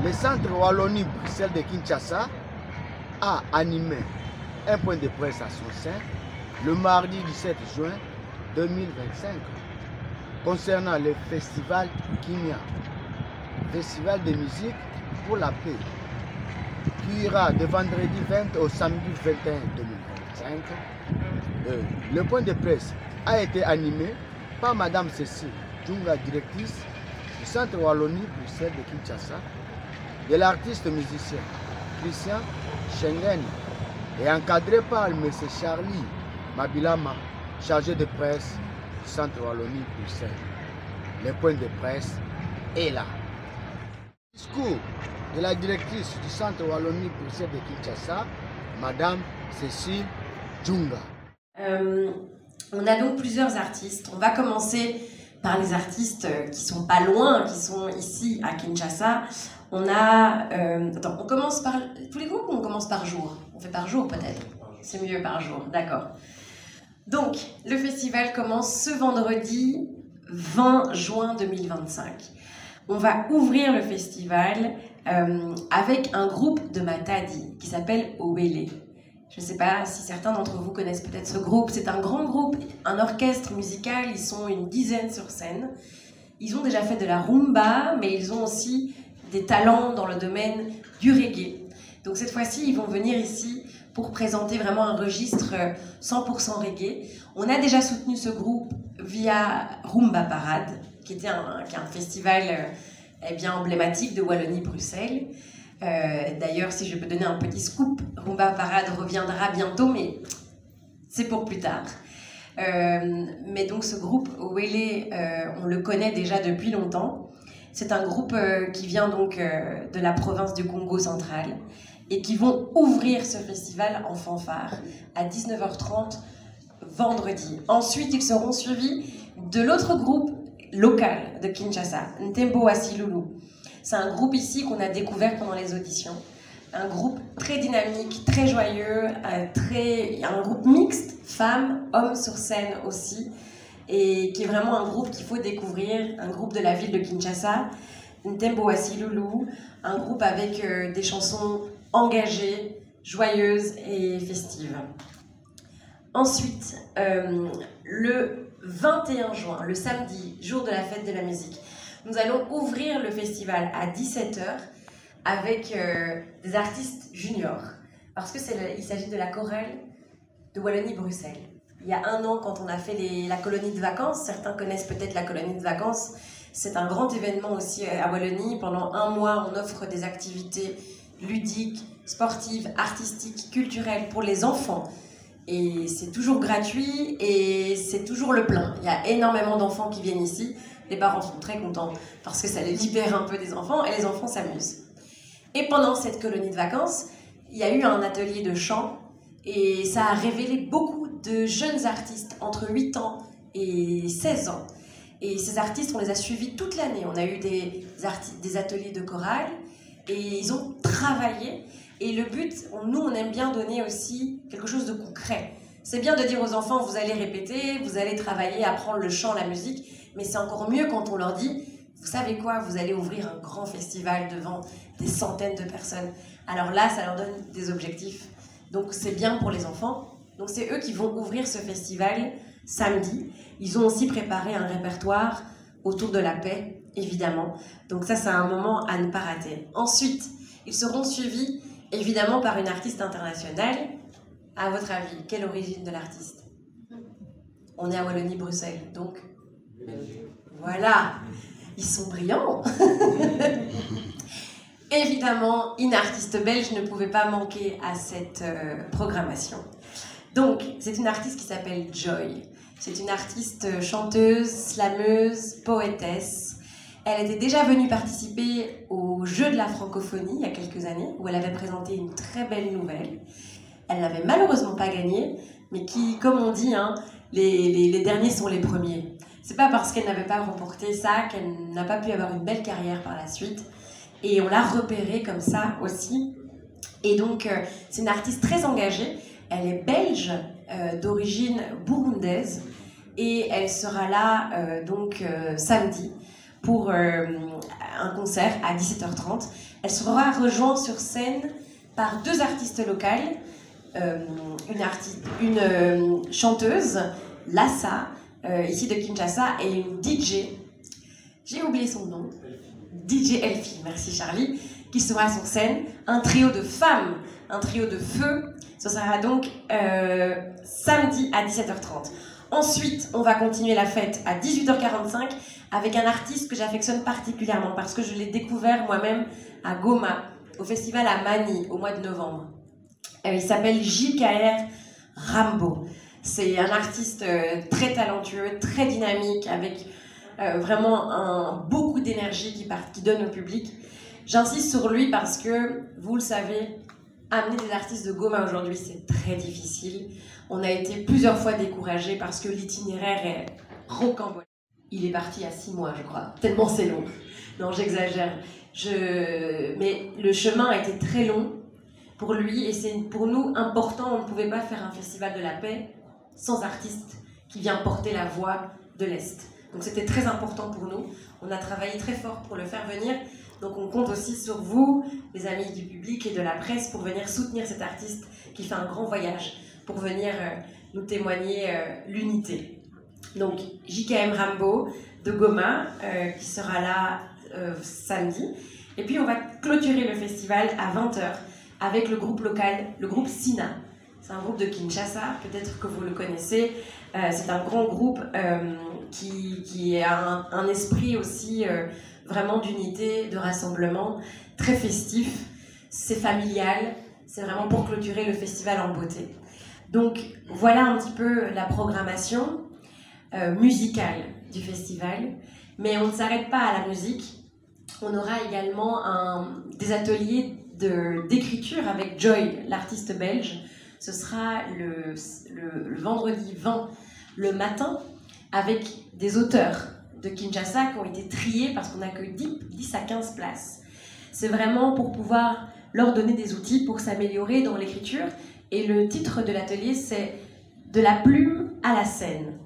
le centre Wallonie-Bruxelles de Kinshasa a animé un point de presse à son sein le mardi 17 juin 2025 concernant le festival Kimia, festival de musique pour la paix, qui ira de vendredi 20 au samedi 21 2025. Le point de presse a été animé par Madame Cécile Djunga, directrice du centre Wallonie-Bruxelles de Kinshasa, de l'artiste musicien Christian Schengen et encadré par M. Charlie Mabilama, chargé de presse du centre Wallonie-Bruxelles. Le point de presse est là. Discours de la directrice du centre Wallonie-Bruxelles de Kinshasa, Madame Cécile Djunga. On a donc plusieurs artistes. On va commencer par les artistes qui sont pas loin, qui sont ici à Kinshasa. On a... on commence par tous les groupes ou on commence par jour? On fait par jour peut-être? C'est mieux par jour, d'accord. Donc, le festival commence ce vendredi 20 juin 2025. On va ouvrir le festival avec un groupe de Matadi qui s'appelle Owele. Je ne sais pas si certains d'entre vous connaissent peut-être ce groupe. C'est un grand groupe, un orchestre musical. Ils sont une dizaine sur scène. Ils ont déjà fait de la rumba, mais ils ont aussi des talents dans le domaine du reggae. Donc cette fois-ci, ils vont venir ici pour présenter vraiment un registre 100% reggae. On a déjà soutenu ce groupe via Rumba Parade, qui est un festival bien emblématique de Wallonie-Bruxelles. D'ailleurs, si je peux donner un petit scoop, Rumba Parade reviendra bientôt, mais c'est pour plus tard. Mais donc ce groupe Owele, on le connaît déjà depuis longtemps. C'est un groupe qui vient donc de la province du Congo central et qui vont ouvrir ce festival en fanfare à 19h30 vendredi. Ensuite, ils seront suivis de l'autre groupe local de Kinshasa, Ntembo Asilulu. C'est un groupe ici qu'on a découvert pendant les auditions. Un groupe très dynamique, très joyeux, un groupe mixte, femmes, hommes sur scène aussi, et qui est vraiment un groupe qu'il faut découvrir, un groupe de la ville de Kinshasa, Ntembo Asilulu, un groupe avec des chansons engagées, joyeuses et festives. Ensuite, le 21 juin, le samedi, jour de la fête de la musique, nous allons ouvrir le festival à 17h avec des artistes juniors. Parce qu'il s'agit de la chorale de Wallonie-Bruxelles. Il y a un an, quand on a fait la colonie de vacances, certains connaissent peut-être la colonie de vacances, c'est un grand événement aussi à Wallonie. Pendant un mois, on offre des activités ludiques, sportives, artistiques, culturelles pour les enfants. Et c'est toujours gratuit et c'est toujours le plein. Il y a énormément d'enfants qui viennent ici. Les parents sont très contents parce que ça les libère un peu des enfants et les enfants s'amusent. Et pendant cette colonie de vacances, il y a eu un atelier de chant et ça a révélé beaucoup de jeunes artistes entre 8 ans et 16 ans. Et ces artistes, on les a suivis toute l'année. On a eu des ateliers de chorale et ils ont travaillé. Et le but, nous, on aime bien donner aussi quelque chose de concret. C'est bien de dire aux enfants, vous allez répéter, vous allez travailler, apprendre le chant, la musique, mais c'est encore mieux quand on leur dit, vous savez quoi, vous allez ouvrir un grand festival devant des centaines de personnes. Alors là, ça leur donne des objectifs. Donc c'est bien pour les enfants. Donc c'est eux qui vont ouvrir ce festival samedi. Ils ont aussi préparé un répertoire autour de la paix, évidemment. Donc ça, c'est un moment à ne pas rater. Ensuite, ils seront suivis évidemment par une artiste internationale. À votre avis, quelle origine de l'artiste? On est à Wallonie-Bruxelles, donc voilà, ils sont brillants. Évidemment, une artiste belge ne pouvait pas manquer à cette programmation. Donc, c'est une artiste qui s'appelle Joy. C'est une artiste chanteuse, slameuse, poétesse. Elle était déjà venue participer au Jeu de la francophonie il y a quelques années, où elle avait présenté une très belle nouvelle. Elle n'avait malheureusement pas gagné, mais qui, comme on dit, hein, les derniers sont les premiers. C'est pas parce qu'elle n'avait pas remporté ça qu'elle n'a pas pu avoir une belle carrière par la suite. Et on l'a repérée comme ça aussi. Et donc, c'est une artiste très engagée. Elle est belge, d'origine burundaise. Et elle sera là, samedi, pour un concert à 17h30. Elle sera rejointe sur scène par deux artistes locales, une chanteuse, Lassa, ici de Kinshasa, et une DJ, j'ai oublié son nom, DJ Elfie, merci Charlie, qui sera sur scène, un trio de femmes, un trio de feu. Ce sera donc samedi à 17h30. Ensuite, on va continuer la fête à 18h45 avec un artiste que j'affectionne particulièrement parce que je l'ai découvert moi-même à Goma, au festival à Mani, au mois de novembre. Il s'appelle JKR Rambo. C'est un artiste très talentueux, très dynamique, avec vraiment beaucoup d'énergie qui donne au public. J'insiste sur lui parce que, vous le savez, amener des artistes de Goma aujourd'hui, c'est très difficile. On a été plusieurs fois découragés parce que l'itinéraire est rocambolesque. Il est parti il y a 6 mois, je crois, tellement c'est long. Non, j'exagère. Mais le chemin a été très long pour lui et c'est pour nous important. On ne pouvait pas faire un festival de la paix sans artiste qui vient porter la voix de l'Est. Donc c'était très important pour nous. On a travaillé très fort pour le faire venir. Donc on compte aussi sur vous, les amis du public et de la presse, pour venir soutenir cet artiste qui fait un grand voyage, pour venir nous témoigner l'unité. Donc JKM Rambo de Goma, qui sera là samedi. Et puis on va clôturer le festival à 20h avec le groupe local, le groupe Sina. C'est un groupe de Kinshasa, peut-être que vous le connaissez. C'est un grand groupe qui a un esprit aussi vraiment d'unité, de rassemblement, très festif. C'est familial, c'est vraiment pour clôturer le festival en beauté. Donc voilà un petit peu la programmation musicale du festival. Mais on ne s'arrête pas à la musique. On aura également des ateliers d'écriture avec Joy, l'artiste belge. Ce sera le vendredi 20, le matin, avec des auteurs de Kinshasa qui ont été triés parce qu'on n'a que 10 à 15 places. C'est vraiment pour pouvoir leur donner des outils pour s'améliorer dans l'écriture. Et le titre de l'atelier, c'est « De la plume à la scène ».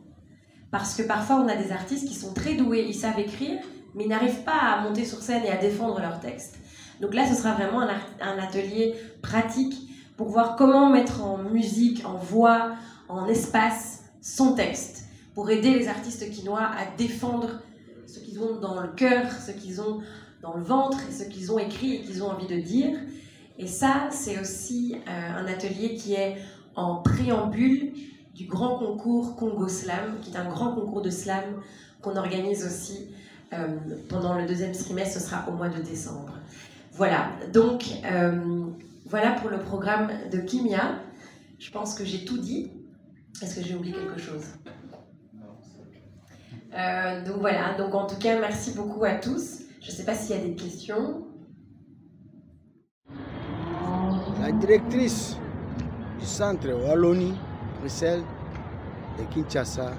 Parce que parfois, on a des artistes qui sont très doués, ils savent écrire, mais ils n'arrivent pas à monter sur scène et à défendre leur texte. Donc là, ce sera vraiment un atelier pratique pour voir comment mettre en musique, en voix, en espace, son texte, pour aider les artistes quinois à défendre ce qu'ils ont dans le cœur, ce qu'ils ont dans le ventre, et ce qu'ils ont écrit et qu'ils ont envie de dire. Et ça, c'est aussi un atelier qui est en préambule du grand concours Congo Slam, qui est un grand concours de slam qu'on organise aussi pendant le 2e trimestre, ce sera au mois de décembre. Voilà, donc voilà pour le programme de Kimia. Je pense que j'ai tout dit. Est-ce que j'ai oublié quelque chose? Donc voilà, donc en tout cas, merci beaucoup à tous. Je ne sais pas s'il y a des questions. La directrice du centre Wallonie, Bruxelles, de Kinshasa,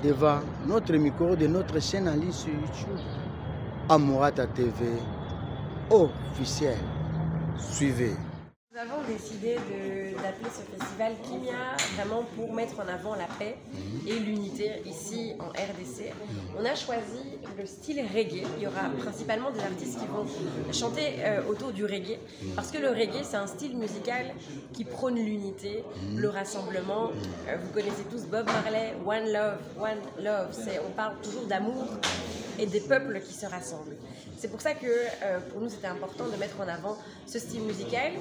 devant notre micro de notre chaîne en ligne sur YouTube, Amourata TV, officiel. Suivez. Nous avons décidé d'appeler ce festival Kimia vraiment pour mettre en avant la paix et l'unité ici en RDC. On a choisi le style reggae. Il y aura principalement des artistes qui vont chanter autour du reggae parce que le reggae c'est un style musical qui prône l'unité, le rassemblement. Vous connaissez tous Bob Marley, One Love, One Love. On parle toujours d'amour et des peuples qui se rassemblent. C'est pour ça que pour nous c'était important de mettre en avant ce style musical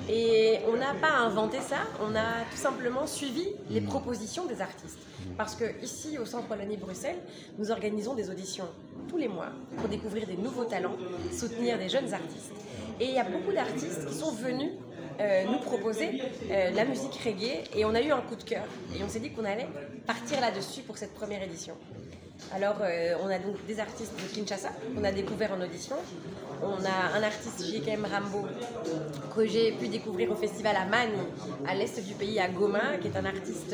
et on n'a pas inventé ça, on a tout simplement suivi les propositions des artistes. Parce que ici au Centre Wallonie Bruxelles, nous organisons des auditions tous les mois pour découvrir des nouveaux talents, soutenir des jeunes artistes. Et il y a beaucoup d'artistes qui sont venus nous proposer la musique reggae et on a eu un coup de cœur et on s'est dit qu'on allait partir là-dessus pour cette première édition. Alors, on a donc des artistes de Kinshasa qu'on a découvert en audition. On a un artiste JKM Rambo que j'ai pu découvrir au festival à Mani, à l'est du pays, à Goma, qui est un artiste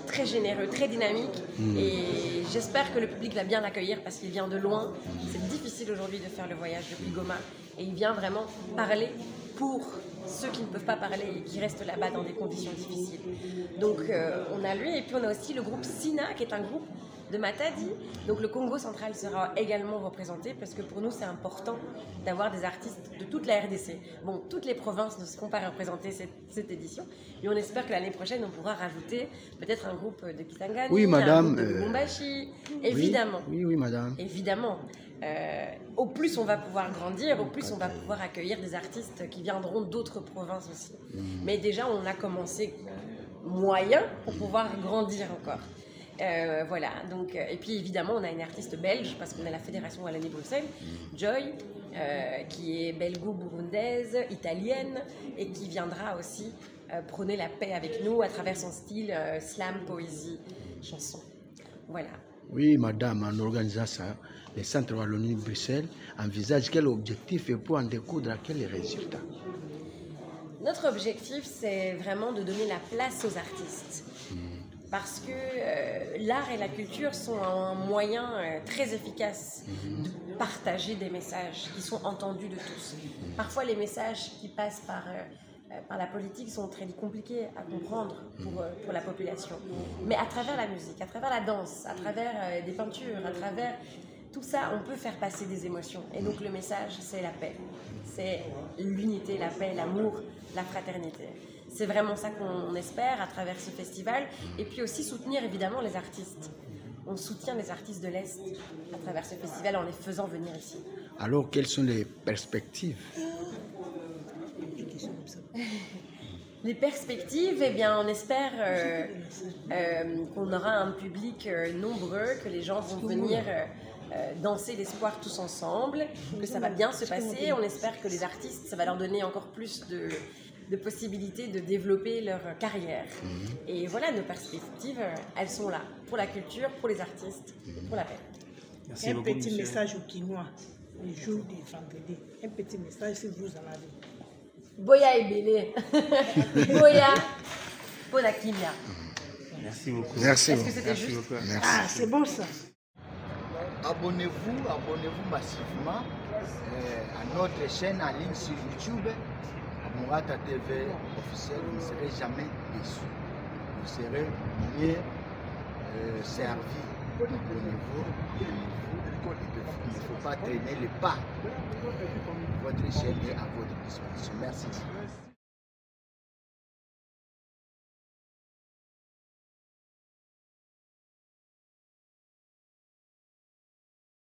très généreux, très dynamique. Et j'espère que le public va bien l'accueillir parce qu'il vient de loin. C'est difficile aujourd'hui de faire le voyage depuis Goma. Et il vient vraiment parler pour ceux qui ne peuvent pas parler et qui restent là-bas dans des conditions difficiles. Donc, on a lui et puis on a aussi le groupe Sina, qui est un groupe de Matadi. Donc le Congo central sera également représenté parce que pour nous c'est important d'avoir des artistes de toute la RDC. Bon, toutes les provinces ne seront pas représentées cette édition, mais on espère que l'année prochaine on pourra rajouter peut-être un groupe de Kisangani, oui, madame, un groupe de Lubumbashi, évidemment. Oui, madame. Évidemment. Au plus on va pouvoir grandir, au plus on va pouvoir accueillir des artistes qui viendront d'autres provinces aussi. Mais déjà on a commencé moyen pour pouvoir grandir encore. Voilà, donc, et puis évidemment on a une artiste belge parce qu'on a la Fédération Wallonie-Bruxelles, Joy, qui est belgo-burundaise, italienne et qui viendra aussi prôner la paix avec nous à travers son style slam, poésie, chanson. Voilà. Oui, madame, en organisant ça, le Centre Wallonie-Bruxelles envisage quel objectif et pour en découdre quels résultats? Notre objectif, c'est vraiment de donner la place aux artistes. Parce que l'art et la culture sont un moyen très efficace de partager des messages qui sont entendus de tous. Parfois, les messages qui passent par la politique sont très compliqués à comprendre pour la population. Mais à travers la musique, à travers la danse, à travers des peintures, à travers tout ça, on peut faire passer des émotions. Et donc le message, c'est la paix. C'est l'unité, la paix, l'amour, la fraternité. C'est vraiment ça qu'on espère à travers ce festival. Et puis aussi soutenir évidemment les artistes. On soutient les artistes de l'Est à travers ce festival en les faisant venir ici. Alors, quelles sont les perspectives? Les perspectives, eh bien, on espère qu'on aura un public nombreux, que les gens vont venir danser l'espoir tous ensemble, que ça va bien se passer. On espère que les artistes, ça va leur donner encore plus de possibilités de développer leur carrière. Et voilà, nos perspectives, elles sont là, pour la culture, pour les artistes, pour la paix. Merci un beaucoup, petit message au Quinois, le jour du vendredi. Un petit message si vous en avez. Boya et Bélé. Boya, Ponakimia. Merci beaucoup. Merci. Est-ce que c'était juste? Merci. Ah, c'est bon ça. Abonnez-vous massivement à notre chaîne en ligne sur YouTube, Mourata TV officiel. Vous ne serez jamais déçus. Vous serez mieux servi. Abonnez-vous. Il ne faut pas traîner les pas. Votre chaîne est à votre disposition. Merci.